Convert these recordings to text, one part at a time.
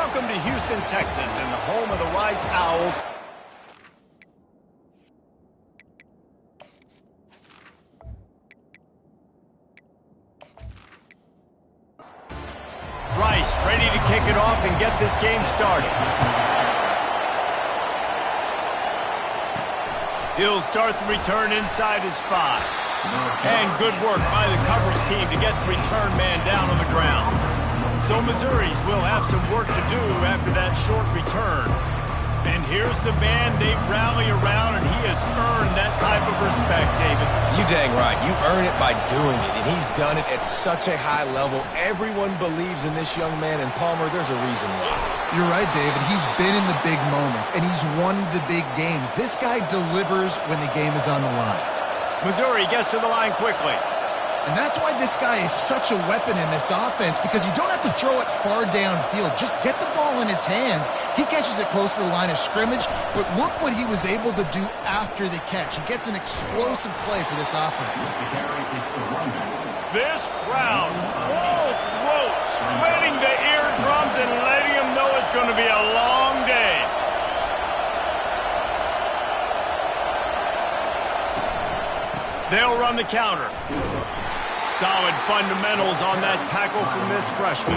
Welcome to Houston, Texas, and the home of the Rice Owls. Rice ready to kick it off and get this game started. He'll start the return inside his 5. And good work by the coverage team to get the return man down on the ground. So Missouri's will have some work to do after that short return. And here's the man they rally around, and he has earned that type of respect, David. You dang right. You earn it by doing it, and he's done it at such a high level. Everyone believes in this young man, and Palmer, there's a reason why. You're right, David. He's been in the big moments, and he's won the big games. This guy delivers when the game is on the line. Missouri gets to the line quickly. And that's why this guy is such a weapon in this offense, because you don't have to throw it far downfield. Just get the ball in his hands. He catches it close to the line of scrimmage, but look what he was able to do after the catch. He gets an explosive play for this offense. This crowd, full throat, splitting the eardrums and letting them know it's going to be a long day. They'll run the counter. Solid fundamentals on that tackle from this freshman.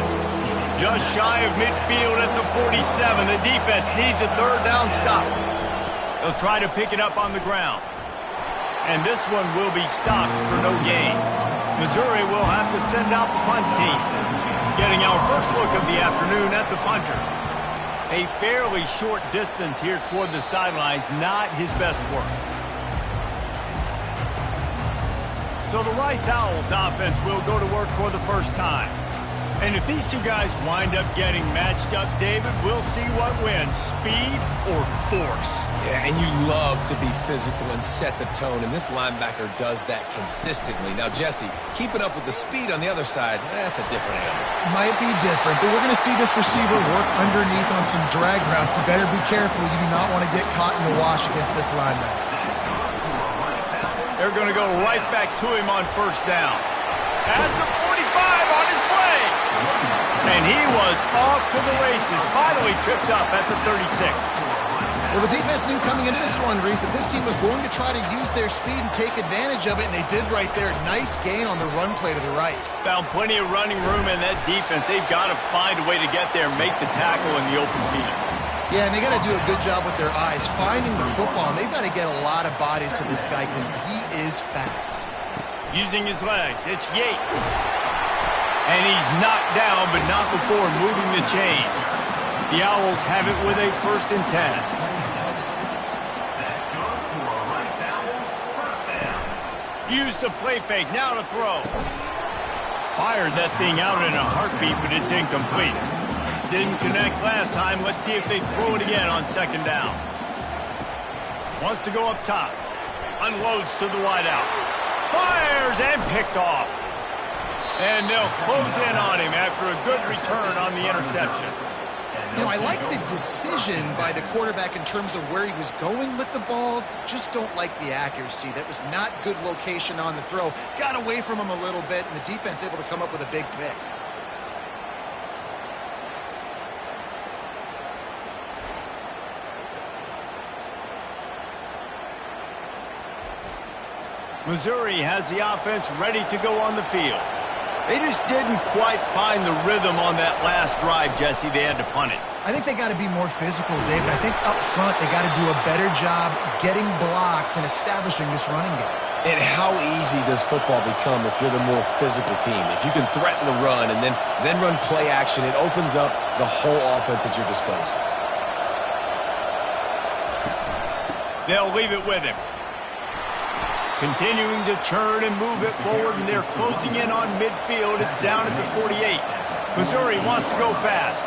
Just shy of midfield at the 47. The defense needs a third down stop. They'll try to pick it up on the ground. And this one will be stopped for no gain. Missouri will have to send out the punt team. Getting our first look of the afternoon at the punter. A fairly short distance here toward the sidelines, not his best work. So the Rice Owls offense will go to work for the first time. And if these two guys wind up getting matched up, David, we'll see what wins, speed or force. Yeah, and you love to be physical and set the tone, and this linebacker does that consistently. Now, Jesse, keeping up with the speed on the other side, that's a different animal. Might be different, but we're going to see this receiver work underneath on some drag routes. You better be careful. You do not want to get caught in the wash against this linebacker. They're going to go right back to him on first down. At the 45 on his way. And he was off to the races, finally tripped up at the 36. Well, the defense knew coming into this one, Reese, that this team was going to try to use their speed and take advantage of it, and they did right there. Nice gain on the run play to the right. Found plenty of running room in that defense. They've got to find a way to get there and make the tackle in the open field. Yeah, and they got to do a good job with their eyes, finding the football, and they've got to get a lot of bodies to this guy because he is fast. Using his legs, it's Yates. And he's knocked down, but not before moving the chains. The Owls have it with a 1st and 10. Use the play fake, now to throw. Fired that thing out in a heartbeat, but it's incomplete. Didn't connect last time. Let's see if they throw it again on 2nd down. Wants to go up top. Unloads to the wideout. Fires and picked off. And they'll close in on him after a good return on the interception. You know, I like the decision by the quarterback in terms of where he was going with the ball. Just don't like the accuracy. That was not good location on the throw. Got away from him a little bit, and the defense able to come up with a big pick. Missouri has the offense ready to go on the field. They just didn't quite find the rhythm on that last drive, Jesse. They had to punt it. I think they got to be more physical, David. I think up front they got to do a better job getting blocks and establishing this running game. And how easy does football become if you're the more physical team? If you can threaten the run and then run play action, it opens up the whole offense at your disposal. They'll leave it with him. Continuing to churn and move it forward, and they're closing in on midfield. It's down at the 48. Missouri wants to go fast.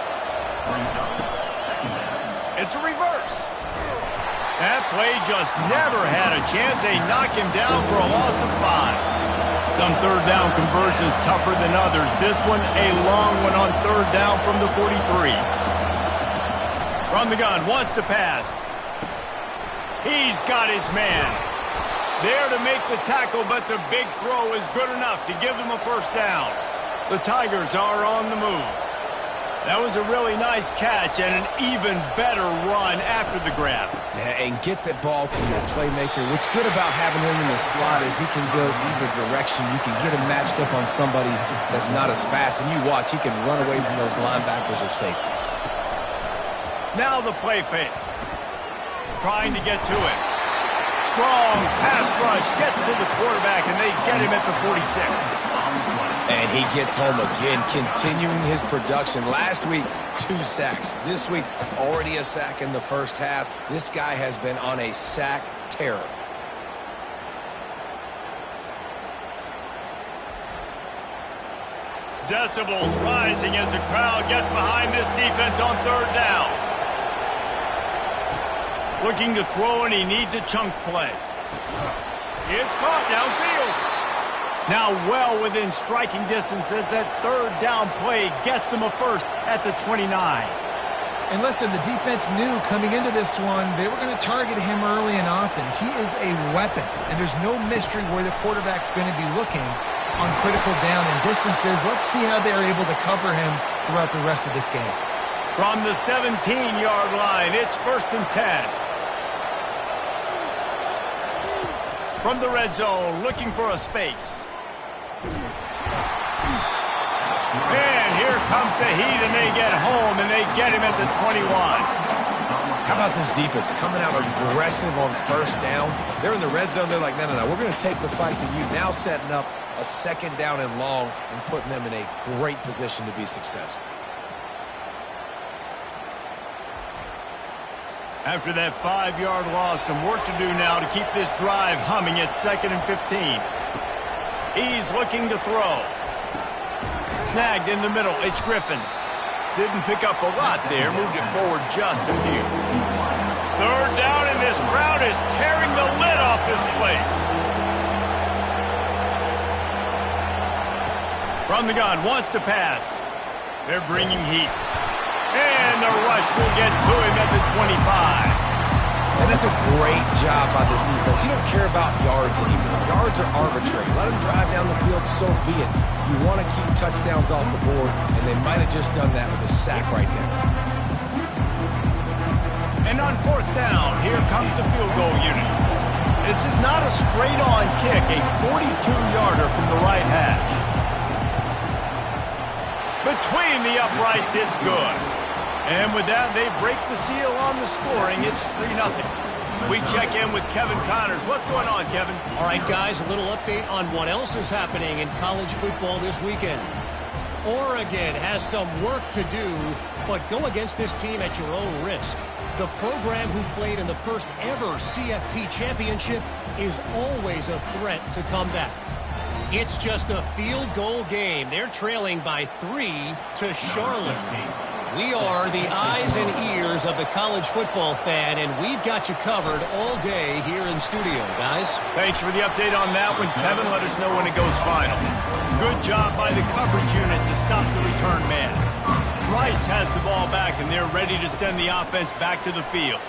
It's a reverse. That play just never had a chance. They knock him down for a loss of 5. Some third down conversions tougher than others. This one a long one on 3rd down from the 43. From the gun, wants to pass. He's got his man. There to make the tackle, but the big throw is good enough to give them a 1st down. The Tigers are on the move. That was a really nice catch and an even better run after the grab. Yeah, and get that ball to your playmaker. What's good about having him in the slot is he can go either direction. You can get him matched up on somebody that's not as fast, and you watch, he can run away from those linebackers or safeties. Now the play fake. Trying to get to it. Strong pass rush gets to the quarterback, and they get him at the 46. And he gets home again, continuing his production. Last week, 2 sacks. This week, already a sack in the first half. This guy has been on a sack terror. Decibels rising as the crowd gets behind this defense on 3rd down. Looking to throw, and he needs a chunk play. It's caught downfield. Now well within striking distance as that 3rd down play gets him a first at the 29. And listen, the defense knew coming into this one, they were going to target him early and often. He is a weapon, and there's no mystery where the quarterback's going to be looking on critical down and distances. Let's see how they're able to cover him throughout the rest of this game. From the 17-yard line, it's 1st and 10. From the red zone, looking for a space. And here comes the heat, and they get home, and they get him at the 21. How about this defense coming out aggressive on 1st down? They're in the red zone. They're like, no, we're going to take the fight to you. Now setting up a 2nd down and long and putting them in a great position to be successful. After that 5-yard loss, some work to do now to keep this drive humming at 2nd and 15. He's looking to throw. Snagged in the middle. It's Griffin. Didn't pick up a lot there. Moved it forward just a few. 3rd down, and this crowd is tearing the lid off this place. From the gun, wants to pass. They're bringing heat. And the rush will get to him at the 25. And that's a great job by this defense. You don't care about yards anymore. Yards are arbitrary. Let them drive down the field, so be it. You want to keep touchdowns off the board, and they might have just done that with a sack right there. And on 4th down, here comes the field goal unit. This is not a straight-on kick, a 42-yarder from the right hash. Between the uprights, it's good. And with that, they break the seal on the scoring. It's 3-0. We check in with Kevin Connors. What's going on, Kevin? All right, guys, a little update on what else is happening in college football this weekend. Oregon has some work to do, but go against this team at your own risk. The program who played in the first ever CFP championship is always a threat to come back. It's just a field goal game. They're trailing by 3 to Charlotte. We are the eyes and ears of the college football fan, and we've got you covered all day here in studio, guys. Thanks for the update on that one, Kevin. Let us know when it goes final. Good job by the coverage unit to stop the return man. Rice has the ball back, and they're ready to send the offense back to the field.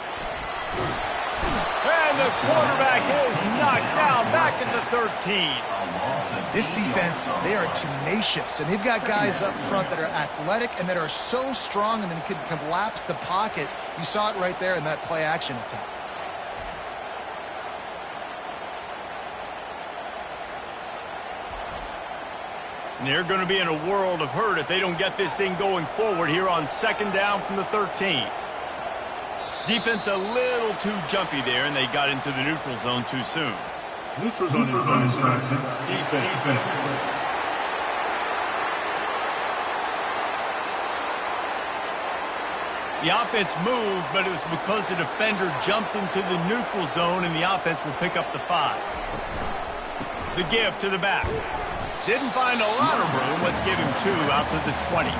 And the quarterback is knocked down back at the 13. This defense, they are tenacious, and they've got guys up front that are athletic and that are so strong and then can collapse the pocket. You saw it right there in that play-action attempt. And they're going to be in a world of hurt if they don't get this thing going forward here on 2nd down from the 13. Defense a little too jumpy there, and they got into the neutral zone too soon. Neutral zone defense. The offense moved, but it was because the defender jumped into the neutral zone, and the offense will pick up the 5. The give to the back. Didn't find a lot of room. Let's give him 2 out to the 20.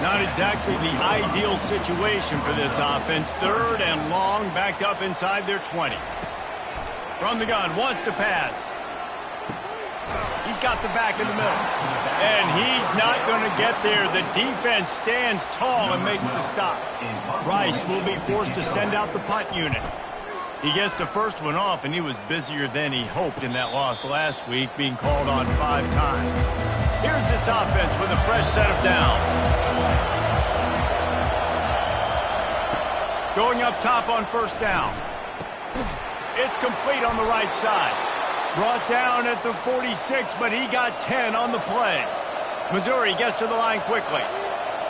Not exactly the ideal situation for this offense. 3rd and long, backed up inside their 20. From the gun, wants to pass. He's got the back in the middle. And he's not going to get there. The defense stands tall and makes the stop. Rice will be forced to send out the punt unit. He gets the first one off, and he was busier than he hoped in that loss last week, being called on 5 times. Here's this offense with a fresh set of downs. Going up top on first down. It's complete on the right side. Brought down at the 46, but he got 10 on the play. Missouri gets to the line quickly.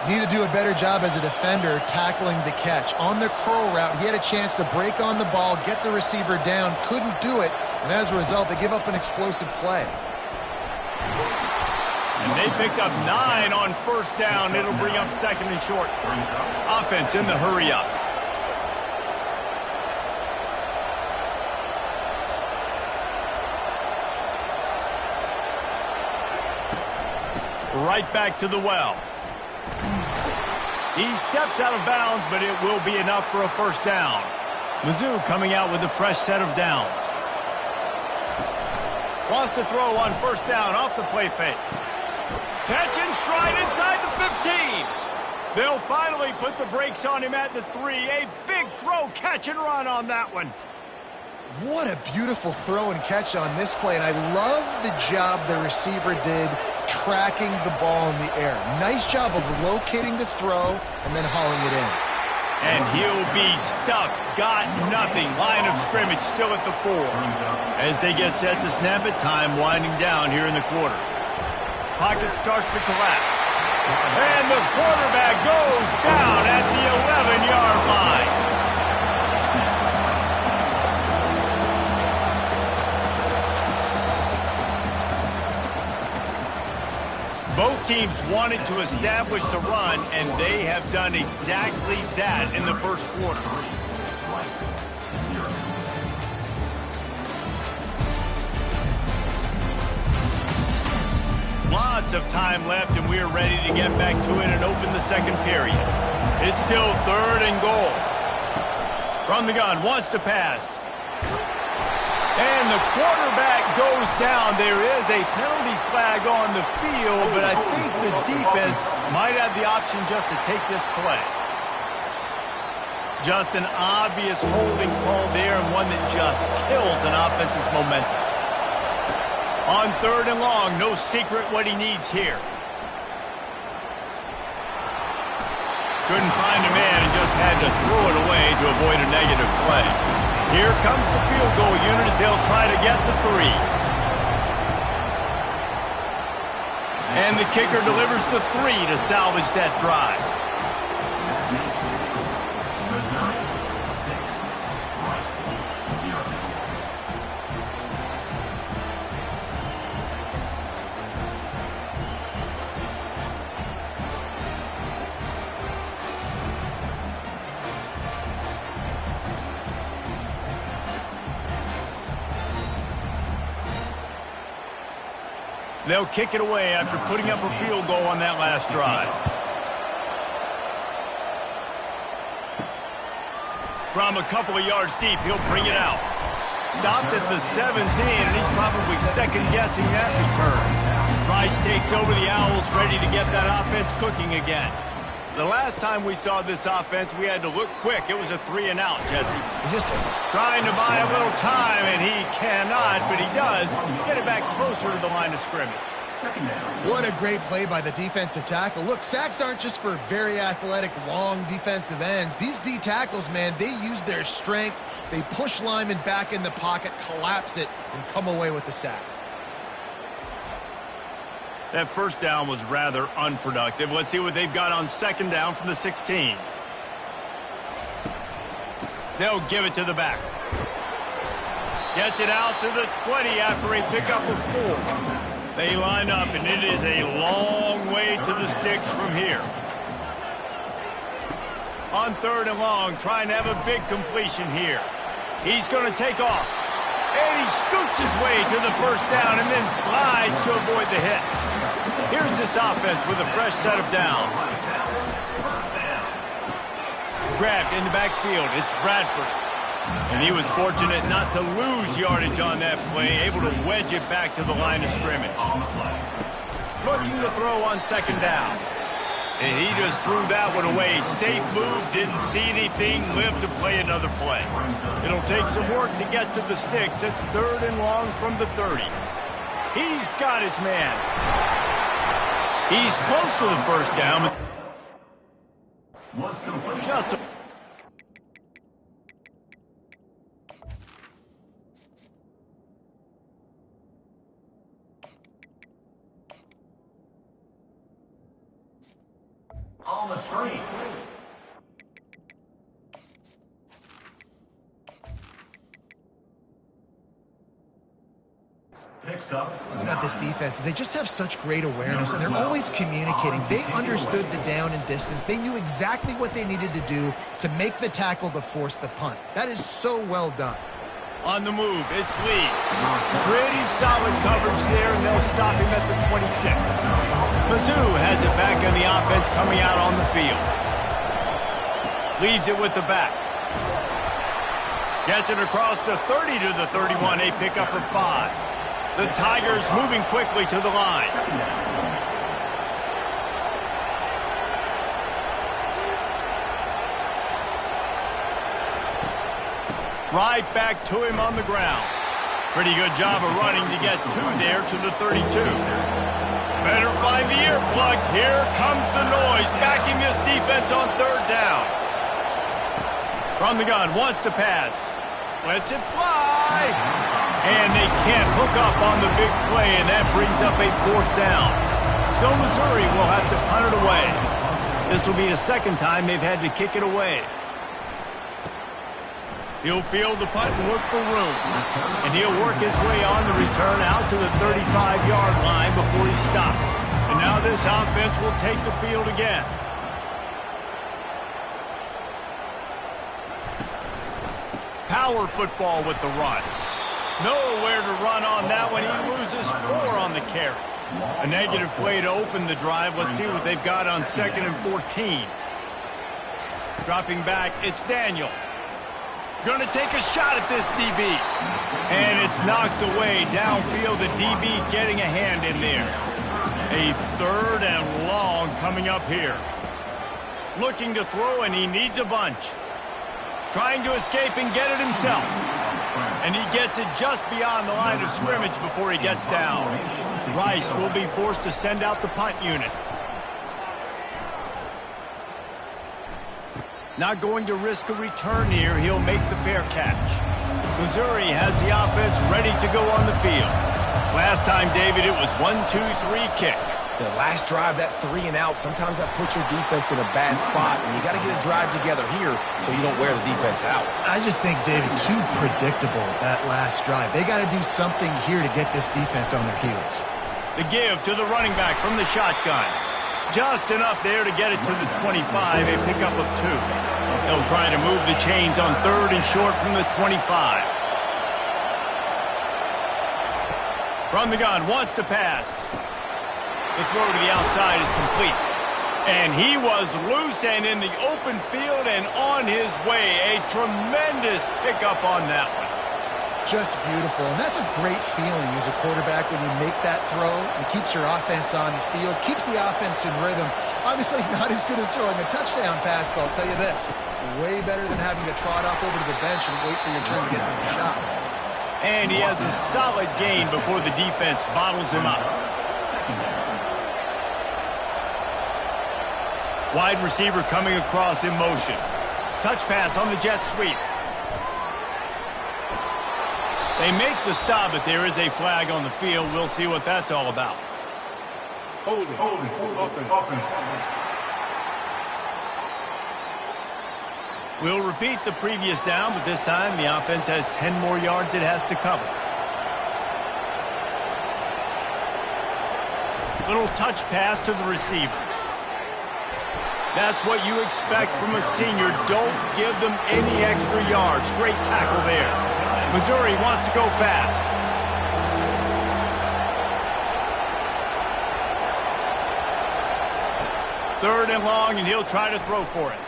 Need to do a better job as a defender tackling the catch. On the curl route, he had a chance to break on the ball, get the receiver down, couldn't do it, and as a result, they give up an explosive play. And they picked up 9 on first down. It'll bring up second and short. Offense in the hurry up. Right back to the well. He steps out of bounds, but it will be enough for a first down. Mizzou coming out with a fresh set of downs. Lost a throw on first down off the play fake. Catch and stride inside the 15. They'll finally put the brakes on him at the 3. A big throw, catch and run on that one. What a beautiful throw and catch on this play, and I love the job the receiver did tracking the ball in the air. Nice job of locating the throw and then hauling it in. And he'll be stuck. Got nothing. Line of scrimmage still at the 4. As they get set to snap it, time winding down here in the quarter. Pocket starts to collapse. And the quarterback goes down at the 11-yard line. Both teams wanted to establish the run, and they have done exactly that in the first quarter. Lots of time left, and we are ready to get back to it and open the second period. It's still third and goal. From the gun, wants to pass. And the quarterback goes down. There is a penalty flag on the field, but I think the defense might have the option just to take this play. Just an obvious holding call there, and one that just kills an offense's momentum. On third and long, no secret what he needs here. Couldn't find a man and just had to throw it away to avoid a negative play. Here comes the field goal unit as they'll try to get the 3. And the kicker delivers the 3 to salvage that drive. They'll kick it away after putting up a field goal on that last drive. From a couple of yards deep, he'll bring it out. Stopped at the 17, and he's probably second-guessing that return. Rice takes over the Owls, ready to get that offense cooking again. The last time we saw this offense, we had to look quick. It was a 3-and-out, Jesse. Just trying to buy a little time, and he cannot, but he does get it back closer to the line of scrimmage. What a great play by the defensive tackle. Look, sacks aren't just for very athletic, long defensive ends. These D tackles, man, they use their strength. They push linemen back in the pocket, collapse it, and come away with the sack. That first down was rather unproductive. Let's see what they've got on second down from the 16. They'll give it to the back. Gets it out to the 20 after a pickup of 4. They line up, and it is a long way to the sticks from here. On third and long, trying to have a big completion here. He's going to take off. And he scoots his way to the first down and then slides to avoid the hit. Here's this offense with a fresh set of downs. Grabbed in the backfield. It's Bradford. And he was fortunate not to lose yardage on that play, able to wedge it back to the line of scrimmage. Looking to throw on second down. And he just threw that one away. Safe move, didn't see anything, lived to play another play. It'll take some work to get to the sticks. It's third and long from the 30. He's got his man. He's close to the first down. Just What about this defense is they just have such great awareness, and they're always communicating. They understood the down and distance. They knew exactly what they needed to do to make the tackle to force the punt. That is so well done. On the move, it's Lee. Pretty solid coverage there, and they'll stop him at the 26. Mizzou has it back on the offense coming out on the field. Leaves it with the back. Gets it across the 30 to the 31, a pickup of 5. The Tigers moving quickly to the line. Right back to him on the ground. Pretty good job of running to get 2 there to the 32. Better find the earplugs. Here comes the noise, backing this defense on 3rd down. From the gun, wants to pass. Lets it fly. And they can't hook up on the big play, and that brings up a 4th down. So Missouri will have to punt it away. This will be the 2nd time they've had to kick it away. He'll field the punt and look for room. And he'll work his way on the return out to the 35-yard line before he's stopped. And now this offense will take the field again. Power football with the run. Nowhere to run on that one. He loses 4 on the carry. A negative play to open the drive. Let's see what they've got on 2nd and 14. Dropping back, it's Daniel. Going to take a shot at this DB. And it's knocked away downfield. The DB getting a hand in there. A 3rd and long coming up here. Looking to throw, and he needs a bunch. Trying to escape and get it himself. And he gets it just beyond the line of scrimmage before he gets down. Rice will be forced to send out the punt unit. Not going to risk a return here. He'll make the fair catch. Missouri has the offense ready to go on the field. Last time, David, it was 1-2-3 kick. The last drive, that 3 and out, sometimes that puts your defense in a bad spot, and you got to get a drive together here so you don't wear the defense out. I just think, David, too predictable, that last drive. They got to do something here to get this defense on their heels. The give to the running back from the shotgun. Just enough there to get it to the 25, a pickup of 2. They'll try to move the chains on 3rd and short from the 25. From the gun, wants to pass. The throw to the outside is complete. And he was loose and in the open field and on his way. A tremendous pickup on that one. Just beautiful. And that's a great feeling as a quarterback when you make that throw. It keeps your offense on the field, keeps the offense in rhythm. Obviously not as good as throwing a touchdown pass, but I'll tell you this. Way better than having to trot up over to the bench and wait for your turn to get another shot. And he has a solid gain before the defense bottles him up. Wide receiver coming across in motion. Touch pass on the jet sweep. They make the stop, but there is a flag on the field. We'll see what that's all about. Holding. Offense. We'll repeat the previous down, but this time the offense has 10 more yards it has to cover. Little touch pass to the receiver. That's what you expect from a senior. Don't give them any extra yards. Great tackle there. Missouri wants to go fast. Third and long, and he'll try to throw for it.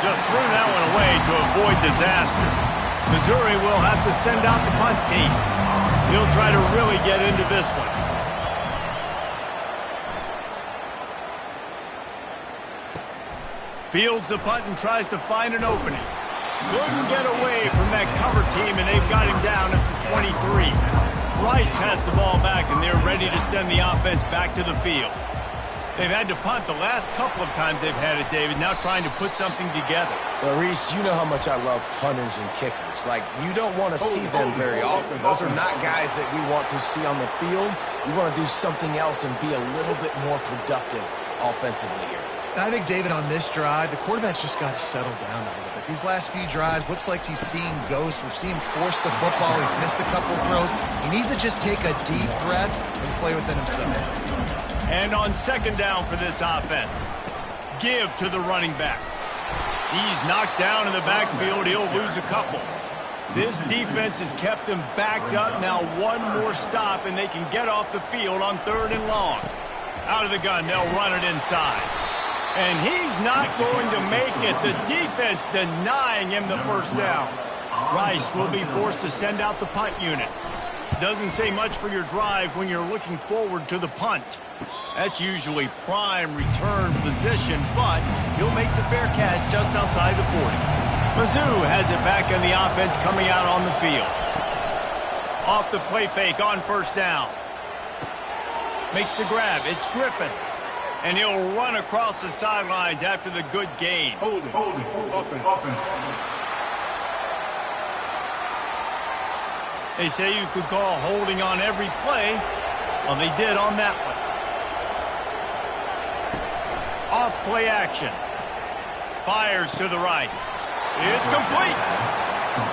Just threw that one away to avoid disaster. Missouri will have to send out the punt team. He'll try to really get into this one. Fields the punt and tries to find an opening. Couldn't get away from that cover team, and they've got him down at the 23. Rice has the ball back, and they're ready to send the offense back to the field. They've had to punt the last couple of times they've had it, David, now trying to put something together. Well, Reese, you know how much I love punters and kickers. Like, you don't want to see them very often. Those are not guys that we want to see on the field. We want to do something else and be a little bit more productive offensively here. I think, David, on this drive, the quarterback's just got to settle down a little bit. These last few drives, looks like he's seeing ghosts. We've seen him force the football. He's missed a couple of throws. He needs to just take a deep breath and play within himself. And on second down for this offense, give to the running back. He's knocked down in the backfield. He'll lose a couple. This defense has kept him backed up. Now one more stop, and they can get off the field on 3rd and long. Out of the gun, they'll run it inside. And he's not going to make it. The defense denying him the first down. Rice will be forced to send out the punt unit. Doesn't say much for your drive when you're looking forward to the punt. That's usually prime return position, but he'll make the fair catch just outside the 40. Mizzou has it back in the offense coming out on the field. Off the play fake on first down. Makes the grab. It's Griffin. And he'll run across the sidelines after the good gain. Hold it. Offense. They say you could call holding on every play. Well, they did on that one. Off play action. Fires to the right. It's complete.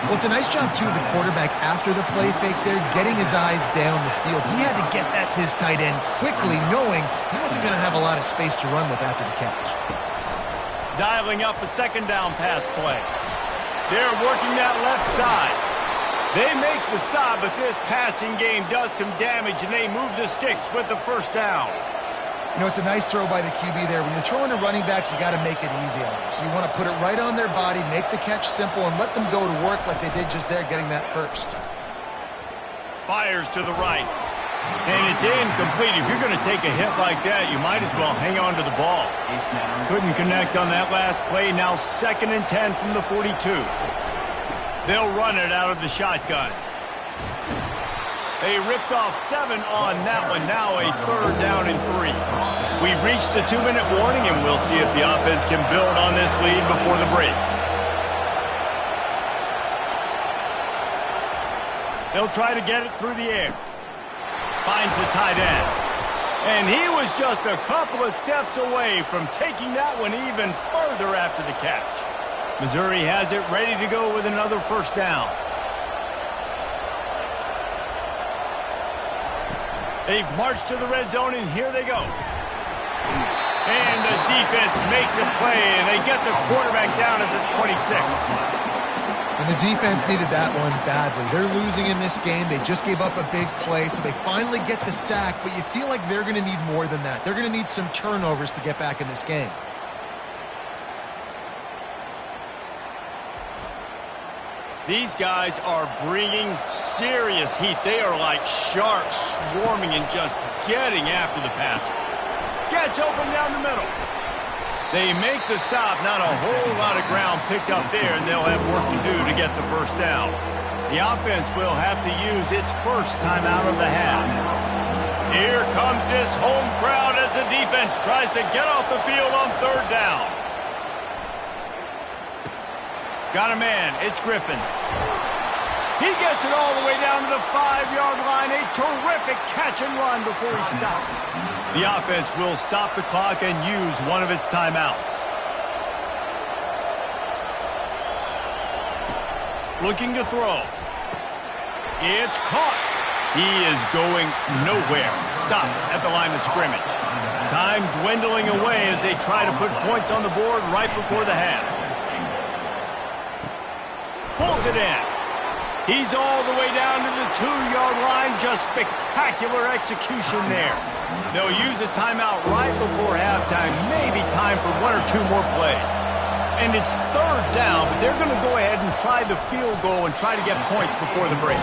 Well, it's a nice job, too, of the quarterback after the play fake there, getting his eyes down the field. He had to get that to his tight end quickly, knowing he wasn't going to have a lot of space to run with after the catch. Dialing up a second down pass play. They're working that left side. They make the stop, but this passing game does some damage, and they move the sticks with the first down. You know, it's a nice throw by the QB there. When you're throwing to running backs, you got to make it easy on them. So you want to put it right on their body, make the catch simple, and let them go to work like they did just there, getting that first. Fires to the right. And it's incomplete. If you're going to take a hit like that, you might as well hang on to the ball. Couldn't connect on that last play. Now 2nd and 10 from the 42. They'll run it out of the shotgun. They ripped off 7 on that one. Now a 3rd down and 3. We've reached the 2-minute warning, and we'll see if the offense can build on this lead before the break. They'll try to get it through the air. Finds the tight end. And he was just a couple of steps away from taking that one even further after the catch. Missouri has it ready to go with another first down. They've marched to the red zone, and here they go. And the defense makes a play, and they get the quarterback down at the 26. And the defense needed that one badly. They're losing in this game. They just gave up a big play, so they finally get the sack, but you feel like they're going to need more than that. They're going to need some turnovers to get back in this game. These guys are bringing serious heat. They are like sharks swarming and just getting after the passer. Gets open down the middle. They make the stop. Not a whole lot of ground picked up there, and they'll have work to do to get the first down. The offense will have to use its first time out of the half. Here comes this home crowd as the defense tries to get off the field on 3rd down. Got a man. It's Griffin. He gets it all the way down to the 5-yard line. A terrific catch and run before he stopped. The offense will stop the clock and use one of its timeouts. Looking to throw. It's caught. He is going nowhere. Stop at the line of scrimmage. Time dwindling away as they try to put points on the board right before the half. Pulls it in. He's all the way down to the 2-yard line. Just spectacular execution there. They'll use a timeout right before halftime. Maybe time for 1 or 2 more plays. And it's 3rd down, but they're going to go ahead and try the field goal and try to get points before the break.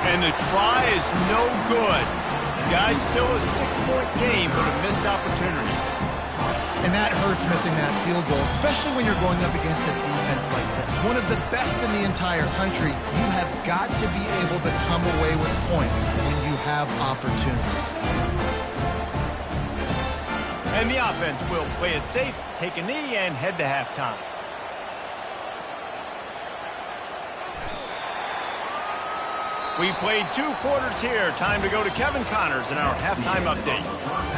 And the try is no good. Guys, still a 6-point game, but a missed opportunity. And that hurts, missing that field goal, especially when you're going up against a defense like this. One of the best in the entire country. You have got to be able to come away with points when you have opportunities. And the offense will play it safe, take a knee, and head to halftime. We played 2 quarters here. Time to go to Kevin Connors in our halftime update.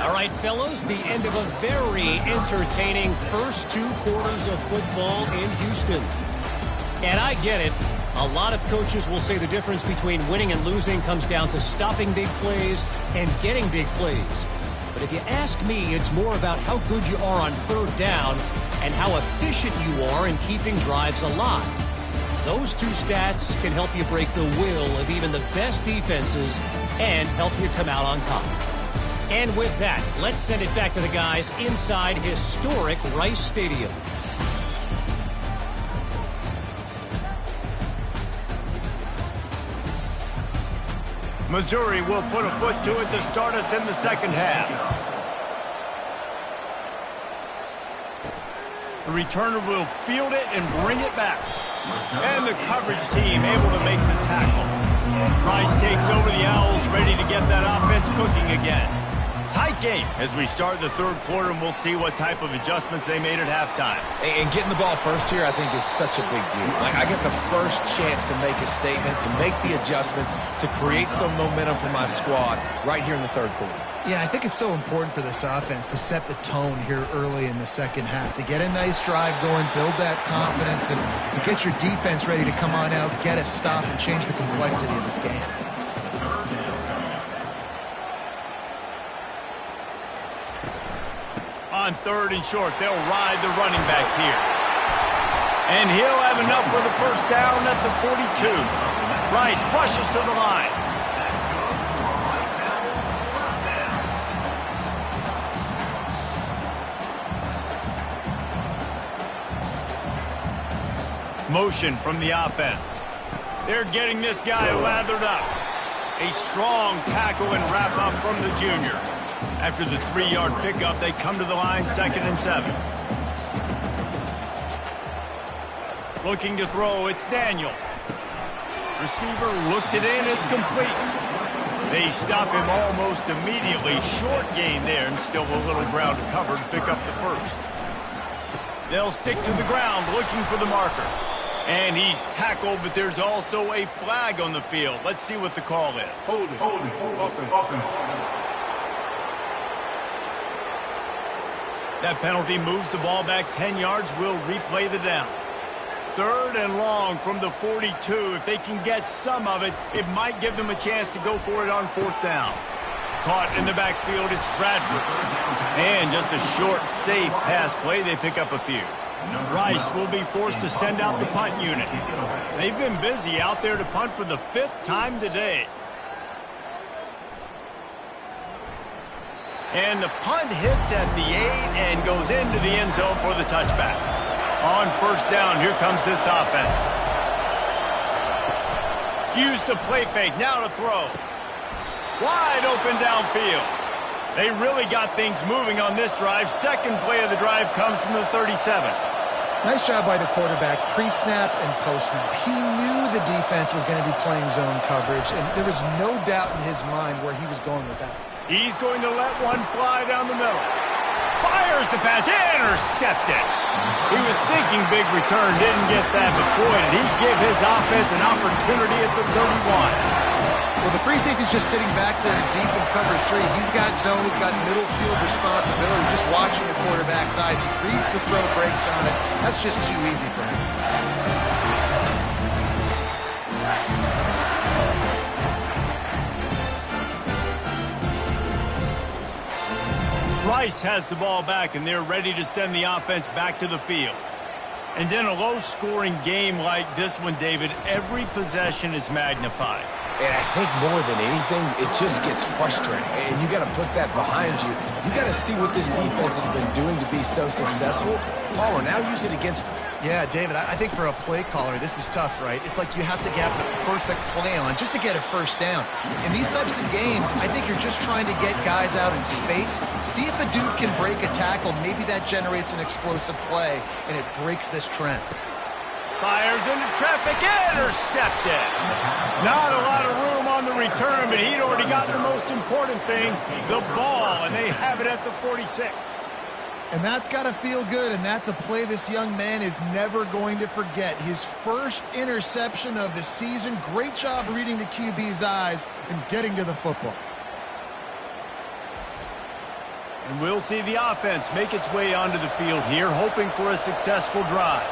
All right, fellows, the end of a very entertaining first 2 quarters of football in Houston. And I get it. A lot of coaches will say the difference between winning and losing comes down to stopping big plays and getting big plays. But if you ask me, it's more about how good you are on 3rd down and how efficient you are in keeping drives alive. Those 2 stats can help you break the will of even the best defenses and help you come out on top. And with that, let's send it back to the guys inside historic Rice Stadium. Missouri will put a foot to it to start us in the second half. The returner will field it and bring it back. And the coverage team able to make the tackle. Rice takes over the Owls, ready to get that offense cooking again. Tight game as we start the 3rd quarter, and we'll see what type of adjustments they made at halftime. And getting the ball first here, I think, is such a big deal. Like, I get the first chance to make a statement, to make the adjustments, to create some momentum for my squad right here in the 3rd quarter. Yeah, I think it's so important for this offense to set the tone here early in the second half, to get a nice drive going, build that confidence, and get your defense ready to come on out, get a stop, and change the complexity of this game. On 3rd and short, they'll ride the running back here. And he'll have enough for the first down at the 42. Rice rushes to the line. Motion from the offense. They're getting this guy lathered up. A strong tackle and wrap up from the junior. After the 3-yard pickup, they come to the line 2nd and 7. Looking to throw, it's Daniel. Receiver looks it in, it's complete. They stop him almost immediately. Short gain there, and still a little ground to cover to pick up the first. They'll stick to the ground, looking for the marker. And he's tackled, but there's also a flag on the field. Let's see what the call is. Hold it, offense. That penalty moves the ball back 10 yards. We'll replay the down. 3rd and long from the 42. If they can get some of it, it might give them a chance to go for it on 4th down. Caught in the backfield, it's Bradford. And just a short, safe pass play. They pick up a few. Rice will be forced to send out the punt unit. They've been busy out there to punt for the 5th time today. And the punt hits at the 8 and goes into the end zone for the touchback. On 1st down, here comes this offense. Use the play fake, now to throw. Wide open downfield. They really got things moving on this drive. 2nd play of the drive comes from the 37. Nice job by the quarterback, pre-snap and post-snap. He knew the defense was going to be playing zone coverage, and there was no doubt in his mind where he was going with that. He's going to let one fly down the middle. Fires the pass, intercepted. He was thinking big return, didn't get that, but boy, did he give his offense an opportunity at the 31. Well, the free safety's just sitting back there deep in cover 3. He's got zone, he's got middle field responsibility, just watching the quarterback's eyes. He reads the throw, breaks on it. That's just too easy for him. Rice has the ball back, and they're ready to send the offense back to the field. And then a low-scoring game like this one, David, every possession is magnified. And I think more than anything, it just gets frustrating. And you got to put that behind you. You got to see what this defense has been doing to be so successful. Caller, now use it against them. Yeah, David, I think for a play caller, this is tough, right? It's like you have to get the perfect play on just to get a first down. In these types of games, I think you're just trying to get guys out in space, see if a dude can break a tackle. Maybe that generates an explosive play, and it breaks this trend. Fires into traffic, intercepted. Not a lot of room on the return, but he'd already gotten the most important thing, the ball, and they have it at the 46. And that's got to feel good, and that's a play this young man is never going to forget. His first interception of the season. Great job reading the QB's eyes and getting to the football. And we'll see the offense make its way onto the field here, hoping for a successful drive.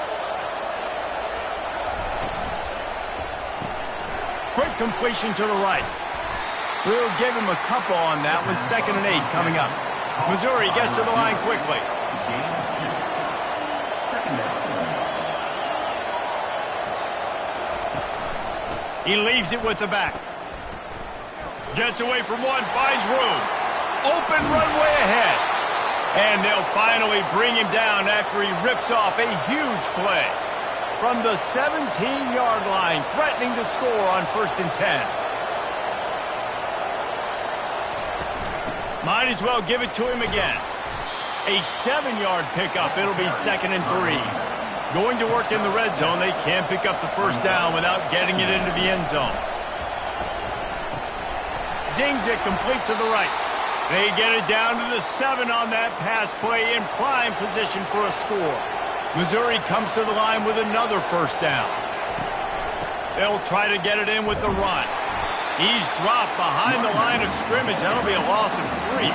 Quick completion to the right. We'll give him a couple on that one. 2nd and 8 coming up. Missouri gets to the line quickly. He leaves it with the back. Gets away from one, finds room. Open runway ahead. And they'll finally bring him down after he rips off a huge play. From the 17-yard line, threatening to score on 1st and 10. Might as well give it to him again. A 7-yard pickup. It'll be 2nd and 3. Going to work in the red zone. They can't pick up the first down without getting it into the end zone. Zings it complete to the right. They get it down to the 7 on that pass play in prime position for a score. Missouri comes to the line with another first down. They'll try to get it in with the run. He's dropped behind the line of scrimmage. That'll be a loss of 3.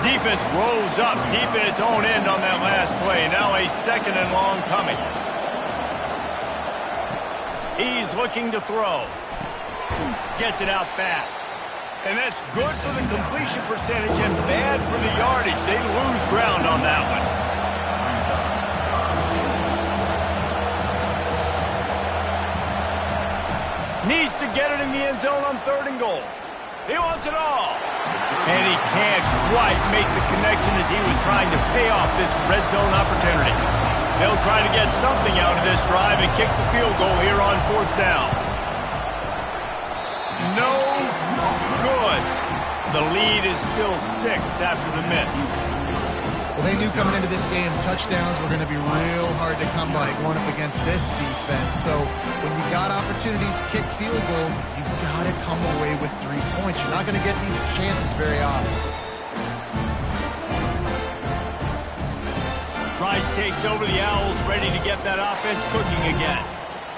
Defense rolls up deep in its own end on that last play. Now a 2nd and long coming. He's looking to throw. Gets it out fast. And that's good for the completion percentage and bad for the yardage. They lose ground on that one. Needs to get it in the end zone on 3rd and goal. He wants it all. And he can't quite make the connection as he was trying to pay off this red zone opportunity. They'll try to get something out of this drive and kick the field goal here on 4th down. No good. The lead is still 6 after the miss. Well, they knew coming into this game touchdowns were going to be real hard to come by going up against this defense. So when you got opportunities to kick field goals, you've got to come away with 3 points. You're not going to get these chances very often. Rice takes over the Owls, ready to get that offense cooking again.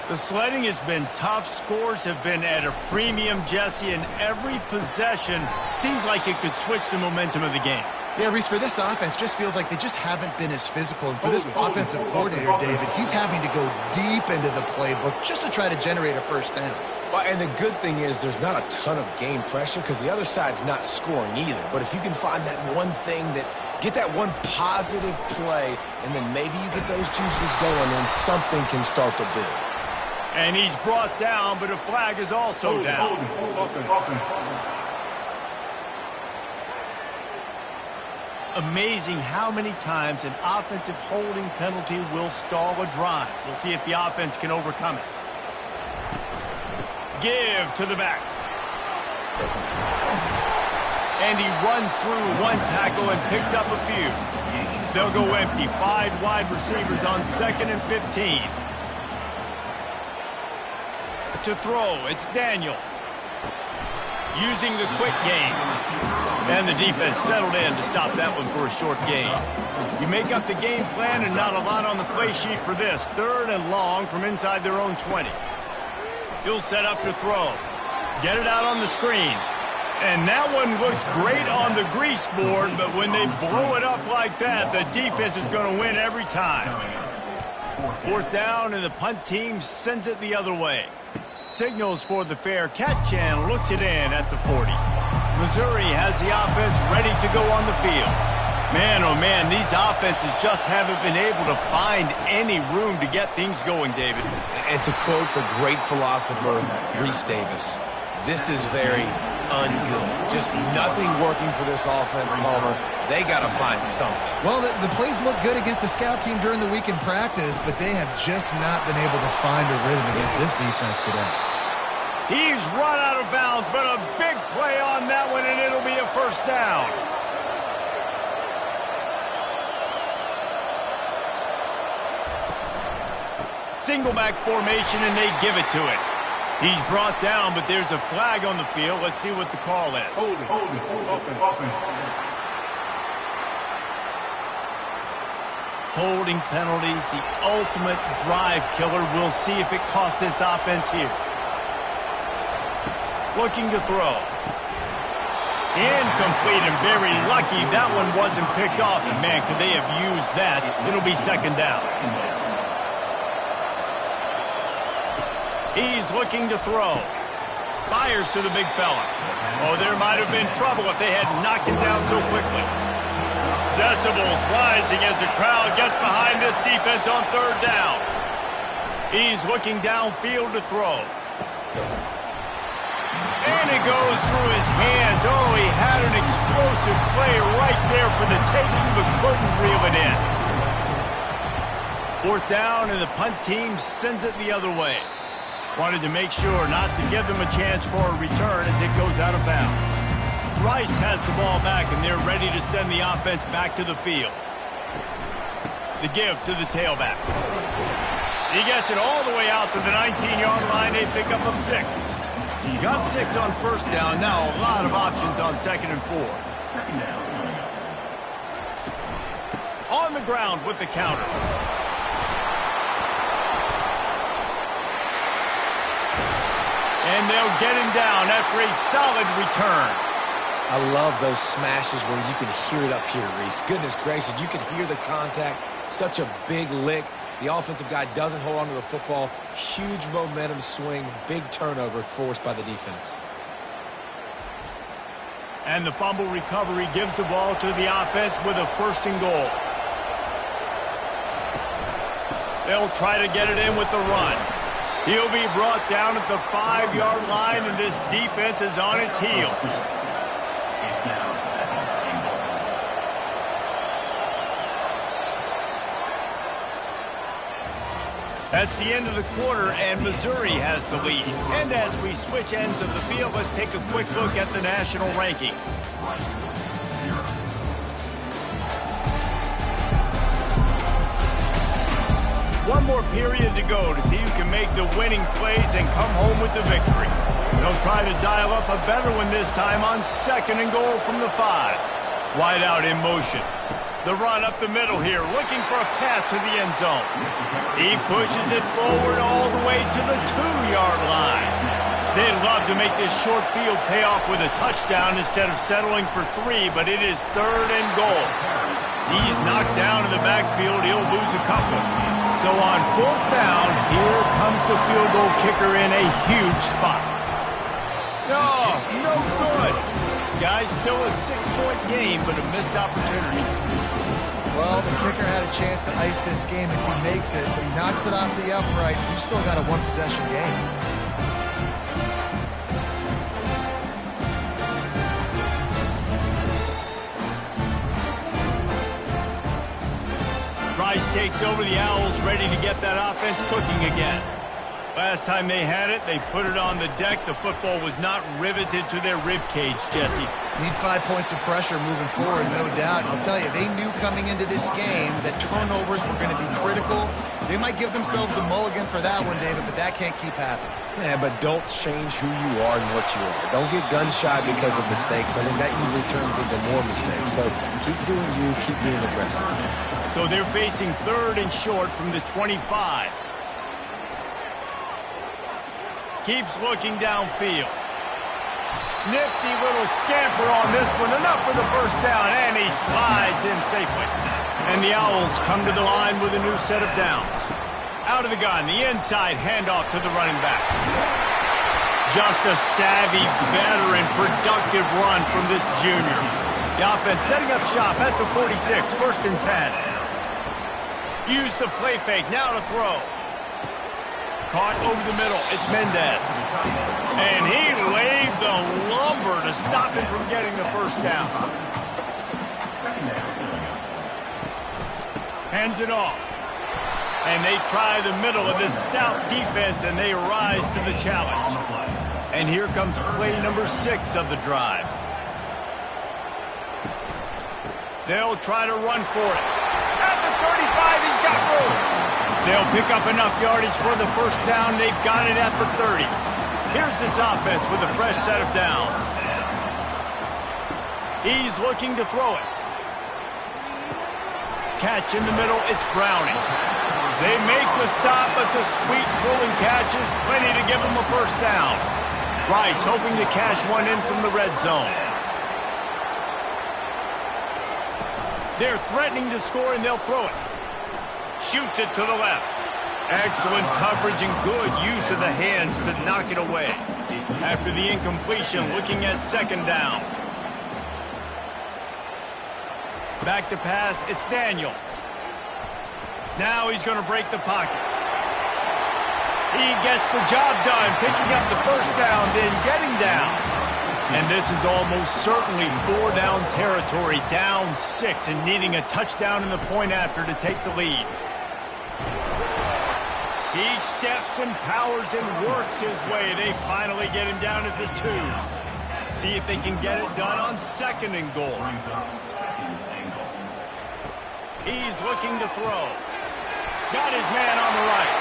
The sledding has been tough. Scores have been at a premium, Jesse, and every possession seems like it could switch the momentum of the game. Yeah, Reese, for this offense, just feels like they just haven't been as physical. And for this offensive coordinator, David, he's having to go deep into the playbook just to try to generate a first down. Well, and the good thing is there's not a ton of game pressure because the other side's not scoring either. But if you can find that one thing get that one positive play, and then maybe you get those juices going, and something can start to build. And he's brought down, but a flag is also down. Amazing how many times an offensive holding penalty will stall a drive. We'll see if the offense can overcome it. Give to the back. And he runs through one tackle and picks up a few. They'll go empty. 5 wide receivers on 2nd and 15. To throw, it's Daniel. Using the quick game. And the defense settled in to stop that one for a short gain. You make up the game plan and not a lot on the play sheet for this. 3rd and long from inside their own 20. He'll set up to throw. Get it out on the screen. And that one looked great on the grease board, but when they blow it up like that, the defense is going to win every time. 4th down, and the punt team sends it the other way. Signals for the fair catch and looks it in at the 40. Missouri has the offense ready to go on the field. Man, oh man, these offenses just haven't been able to find any room to get things going, David. And to quote the great philosopher, Reese Davis, this is very ungood. Just nothing working for this offense, Palmer. They got to find something. Well, the plays look good against the scout team during the week in practice, but they have just not been able to find a rhythm against this defense today. He's run out of bounds, but a big play on that one, and it'll be a first down. single back formation, and they give it to it. He's brought down, but there's a flag on the field. Let's see what the call is. Hold it. Offense. Holding penalties, the ultimate drive killer. We'll see if it costs this offense here. Looking to throw. Incomplete, and very lucky that one wasn't picked off. And man, could they have used that? It'll be second down. He's looking to throw. Fires to the big fella. Oh, there might have been trouble if they had knocked him down so quickly. Decibels rising as the crowd gets behind this defense on third down. He's looking downfield to throw. And it goes through his hands. Oh, he had an explosive play right there for the taking, but couldn't reel it in. Fourth down, and the punt team sends it the other way. Wanted to make sure not to give them a chance for a return as it goes out of bounds. Rice has the ball back, and they're ready to send the offense back to the field. The give to the tailback. He gets it all the way out to the 19-yard line. A pickup of 6. He got 6 on first down. Now a lot of options on second and 4. On the ground with the counter. And they'll get him down after a solid return. I love those smashes where you can hear it up here, Reese. Goodness gracious, you can hear the contact. Such a big lick. The offensive guy doesn't hold on to the football. Huge momentum swing, big turnover forced by the defense. And the fumble recovery gives the ball to the offense with a first and goal. They'll try to get it in with the run. He'll be brought down at the 5-yard line, and this defense is on its heels. That's the end of the quarter, and Missouri has the lead. And as we switch ends of the field, let's take a quick look at the national rankings. One more period to go to see who can make the winning plays and come home with the victory. They'll try to dial up a better one this time on second and goal from the 5. Wide out in motion. The run up the middle here, looking for a path to the end zone. He pushes it forward all the way to the 2-yard line. They'd love to make this short field pay off with a touchdown instead of settling for 3, but it is third and goal. He's knocked down in the backfield. He'll lose a couple. So on fourth down, here comes the field goal kicker in a huge spot. Oh, no good. Guys, still a 6-point game, but a missed opportunity. Well, the kicker had a chance to ice this game if he makes it, but he knocks it off the upright. You still got a one-possession game. Rice takes over the Owls, ready to get that offense cooking again. Last time they had it, they put it on the deck. The football was not riveted to their rib cage, Jesse. Need 5 points of pressure moving forward, no doubt. I'll tell you, they knew coming into this game that turnovers were going to be critical. They might give themselves a mulligan for that one, David, but that can't keep happening. Yeah, but don't change who you are and what you are. Don't get gun-shy because of mistakes. I think that usually turns into more mistakes. So keep doing you, keep being aggressive. So they're facing third and short from the 25. Keeps looking downfield. Nifty little scamper on this one. Enough for the first down, and he slides in safely. And the Owls come to the line with a new set of downs. Out of the gun, the inside handoff to the running back. Just a savvy, veteran, productive run from this junior. The offense setting up shop at the 46, first and 10. Use the play fake, now to throw. Caught over the middle, it's Mendez. And he laid the lumber to stop him from getting the first down. Hands it off. And they try the middle of this stout defense, and they rise to the challenge. And here comes play number 6 of the drive. They'll try to run for it. At the 35, he's got room. They'll pick up enough yardage for the first down. They've got it at the 30. Here's this offense with a fresh set of downs. He's looking to throw it. Catch in the middle, it's Browning. They make the stop, but the sweet throw-and catch is plenty to give them a first down. Rice hoping to cash one in from the red zone. They're threatening to score, and they'll throw it. Shoots it to the left. Excellent coverage and good use of the hands to knock it away. After the incompletion, looking at second down. Back to pass, it's Daniel. Now he's going to break the pocket. He gets the job done, picking up the first down, then getting down. And this is almost certainly 4-down territory, down 6, and needing a touchdown in the point after to take the lead. He steps and powers and works his way. They finally get him down at the 2. See if they can get it done on second and goal. He's looking to throw. Got his man on the right.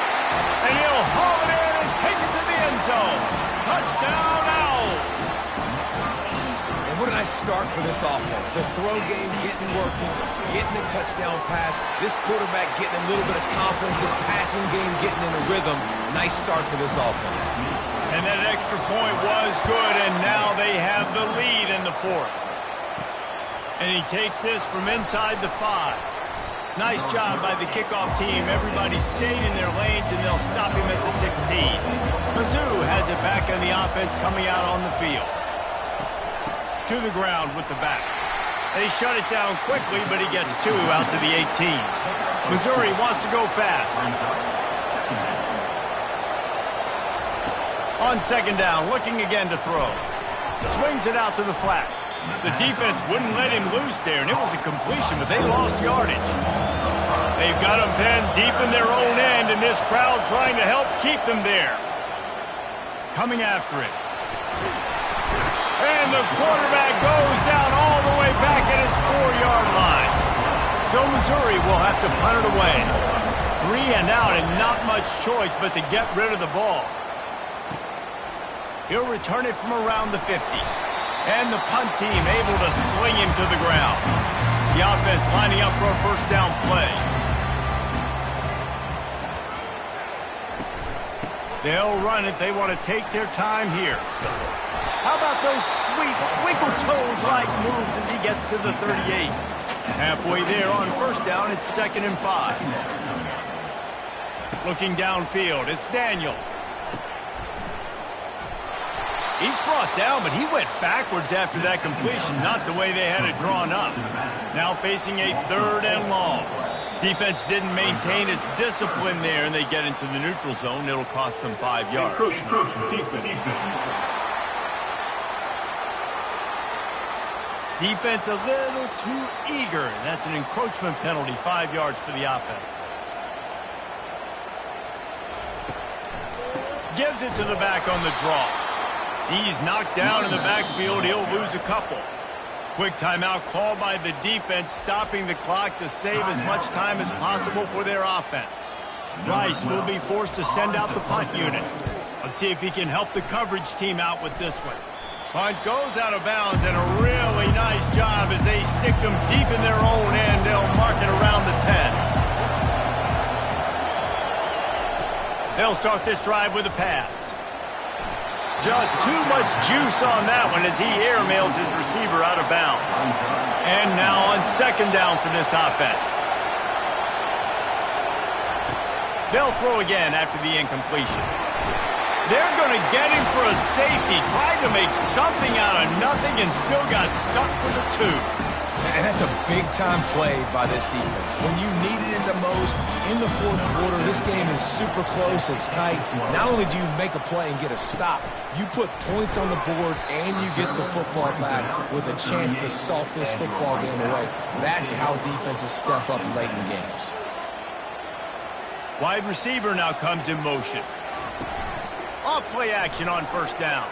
And he'll haul it in and take it to the end zone. Touchdown, Owls. And what a nice start for this offense. The throw game getting working, getting the touchdown pass. This quarterback getting a little bit of confidence. This passing game getting in a rhythm. Nice start for this offense. And that extra point was good, and now they have the lead in the 4th. And he takes this from inside the 5. Nice job by the kickoff team. Everybody stayed in their lanes, and they'll stop him at the 16. Mizzou has it back on the offense coming out on the field. To the ground with the back. They shut it down quickly, but he gets 2 out to the 18. Missouri wants to go fast. On second down, looking again to throw. Swings it out to the flat. The defense wouldn't let him loose there, and it was a completion, but they lost yardage. They've got him pinned deep in their own end, and this crowd trying to help keep them there. Coming after it. And the quarterback goes down all the way back at his 4-yard line. So Missouri will have to punt it away. 3 and out, and not much choice but to get rid of the ball. He'll return it from around the 50. And the punt team able to sling him to the ground. The offense lining up for a first down play. They'll run it. They want to take their time here. How about those sweet twinkle toes-like moves as he gets to the 38? Halfway there on first down, it's 2nd and 5. Looking downfield, it's Daniel. He's brought down, but he went backwards after that completion, not the way they had it drawn up. Now facing a 3rd and long. Defense didn't maintain its discipline there, and they get into the neutral zone. It'll cost them 5 yards. Defense a little too eager. That's an encroachment penalty, 5 yards for the offense. Gives it to the back on the draw. He's knocked down in the backfield. He'll lose a couple. Quick timeout called by the defense, stopping the clock to save as much time as possible for their offense. Rice will be forced to send out the punt unit. Let's see if he can help the coverage team out with this one. Punt goes out of bounds, and a really nice job as they stick them deep in their own end. They'll mark it around the 10. They'll start this drive with a pass. Just too much juice on that one as he airmails his receiver out of bounds. And now on second down for this offense. They'll throw again after the incompletion. They're going to get him for a safety. Tried to make something out of nothing and still got stuck for the 2. And that's a big-time play by this defense. When you needed it the most in the 4th quarter, this game is super close. It's tight. Not only do you make a play and get a stop, you put points on the board and you get the football back with a chance to salt this football game away. That's how defenses step up late in games. Wide receiver now comes in motion. Off play action on first down.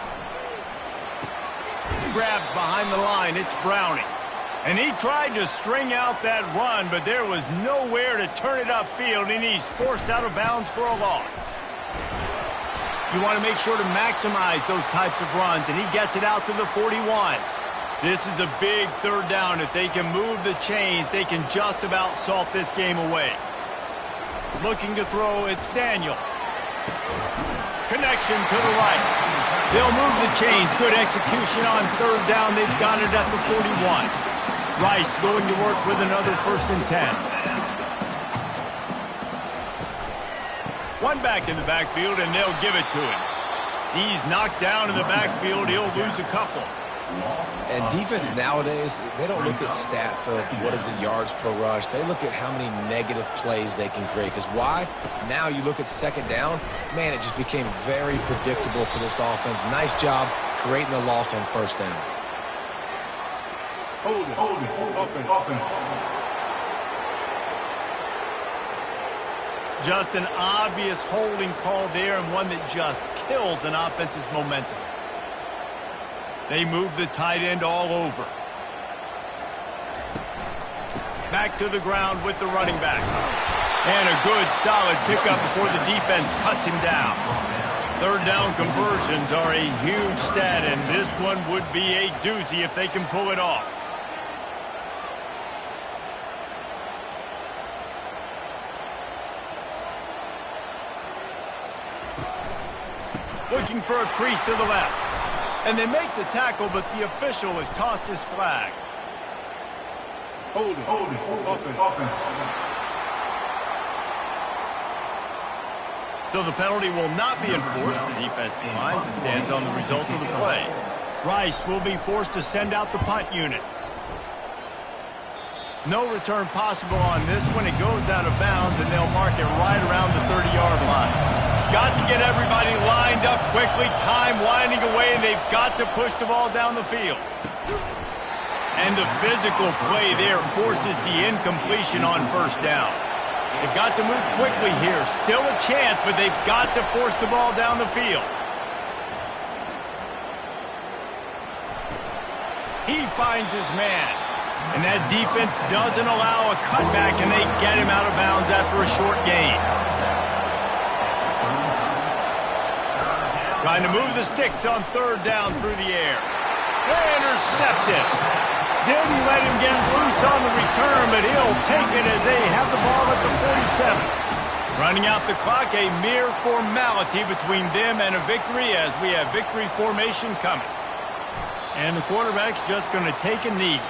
Grabbed behind the line. It's Browning. And he tried to string out that run, but there was nowhere to turn it upfield, and he's forced out of bounds for a loss. You want to make sure to maximize those types of runs, and he gets it out to the 41. This is a big third down. If they can move the chains, they can just about salt this game away. Looking to throw, it's Daniel. Connection to the right. They'll move the chains. Good execution on third down. They've got it at the 41. Rice going to work with another 1st and 10. One back in the backfield, and they'll give it to him. He's knocked down in the backfield. He'll lose a couple. And defense nowadays, they don't look at stats of what is the yards per rush. They look at how many negative plays they can create. Because why? Now you look at 2nd down, man, it just became very predictable for this offense. Nice job creating the loss on 1st down. Hold it, open. Just an obvious holding call there, and one that just kills an offense's momentum. They move the tight end all over. Back to the ground with the running back. And a good, solid pickup before the defense cuts him down. 3rd down conversions are a huge stat, and this one would be a doozy if they can pull it off. Looking for a crease to the left. And they make the tackle, but the official has tossed his flag. Hold it, open. So the penalty will not be enforced. The defense declines and stands on the result of the play. Rice will be forced to send out the punt unit. No return possible on this one. It goes out of bounds, and they'll mark it right around the 30-yard line. Got to get everybody lined up quickly. Time winding away, and they've got to push the ball down the field. And the physical play there forces the incompletion on 1st down. They've got to move quickly here. Still a chance, but they've got to force the ball down the field. He finds his man. And that defense doesn't allow a cutback, and they get him out of bounds after a short gain. Trying to move the sticks on 3rd down through the air. Intercepted. Didn't let him get loose on the return, but he'll take it as they have the ball at the 47. Running out the clock, a mere formality between them and a victory as we have victory formation coming. And the quarterback's just going to take a knee.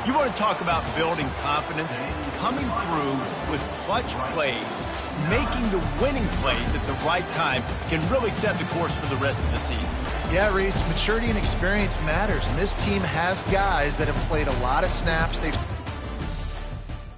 You want to talk about building confidence? Coming through with clutch plays, making the winning plays at the right time can really set the course for the rest of the season. Yeah, Reese, maturity and experience matters, and this team has guys that have played a lot of snaps. They've